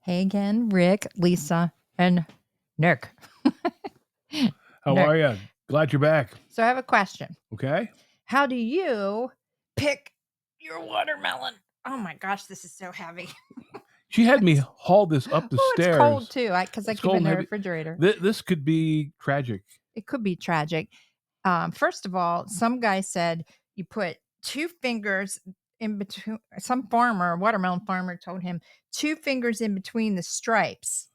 Hey again, Rick, Lisa, and Nick. How Nick. are you? Glad you're back. So I have a question. Okay. How do you pick your watermelon? Oh my gosh, this is so heavy. She had me haul this up the Oh, it's stairs. cold too. Because I It's keep it cold in and the heavy. refrigerator. This could be tragic. It could be tragic. First of all, some guy said you put 2 fingers in between. Some farmer, watermelon farmer, told him 2 fingers in between the stripes.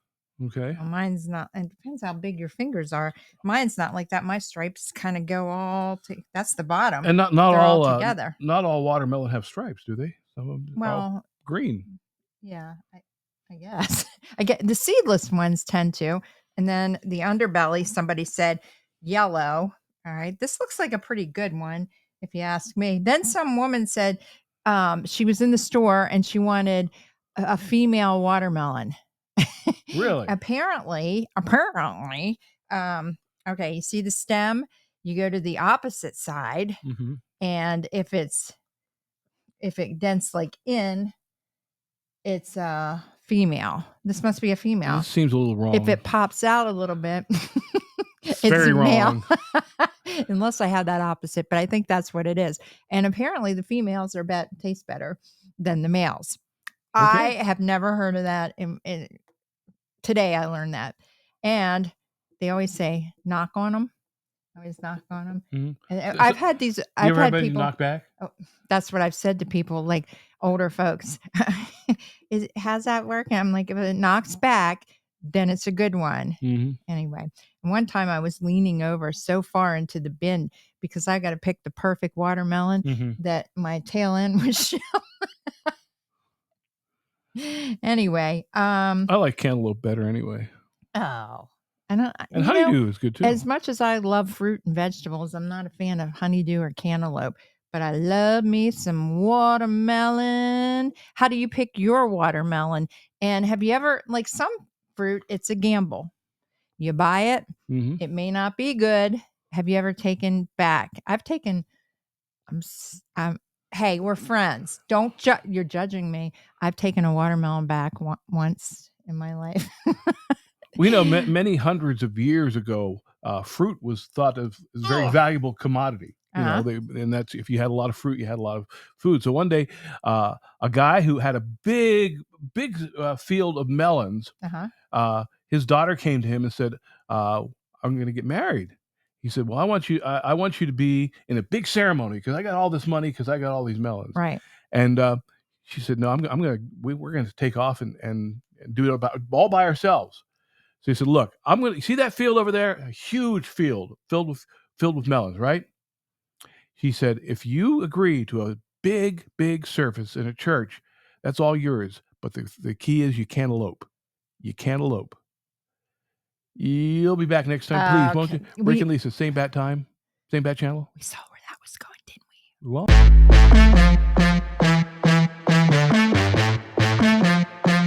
Okay. Well, mine's not. It depends how big your fingers are. Mine's not like that. My stripes kind of go all to. That's the bottom. And not They're all all together. not all watermelon have stripes, do they? Some of them are all Well, green. yeah, I guess. I get the seedless ones tend to, and then the underbelly. Somebody said yellow. All right, this looks like a pretty good one, if you ask me. Then some woman said she was in the store and she wanted a female watermelon. Really? apparently, okay, you see the stem, you go to the opposite side, Mm-hmm. and if it dents like in, it's a female. This must be a female. This seems a little wrong. If it pops out a little bit, it's very a male. wrong. Unless I had that opposite, but I think that's what it is. And apparently the females are taste better than the males. I have never heard of that. Today I learned that. And they always say, knock on them. Always knock on them. Mm-hmm. And I've had these. You I've ever had had people knock back? Oh, that's what I've said to people, like older folks. How's that working? I'm like, if it knocks back, then it's a good one. Mm-hmm. Anyway, one time I was leaning over so far into the bin because I got to pick the perfect watermelon that my tail end was showing. Anyway, I like cantaloupe better anyway. Oh, and honeydew is good too. As much as I love fruit and vegetables, I'm not a fan of honeydew or cantaloupe, but I love me some watermelon. How do you pick your watermelon? And have you ever, like some fruit, it's a gamble. You buy it, it may not be good. Have you ever taken back? I've taken, hey, we're friends. Don't you're judging me. I've taken a watermelon back once in my life. We know many hundreds of years ago, fruit was thought of as a very valuable commodity. You know, and that's if you had a lot of fruit, you had a lot of food. So one day, a guy who had a big field of melons, his daughter came to him and said, "I'm going to get married." He said, "Well, I want you to be in a big ceremony because I got all this money because I got all these melons." Right. And she said, "No, we're going to take off and do it all by ourselves." So he said, "Look, I'm going to see that field over there, a huge field filled with melons, right?" He said, "If you agree to a big service in a church, that's all yours. But the key is you can't elope. You can't elope. You'll be back next time, please, won't you?" Rick and Lisa, same bat time, same bat channel. We saw where that was going, didn't we? Well.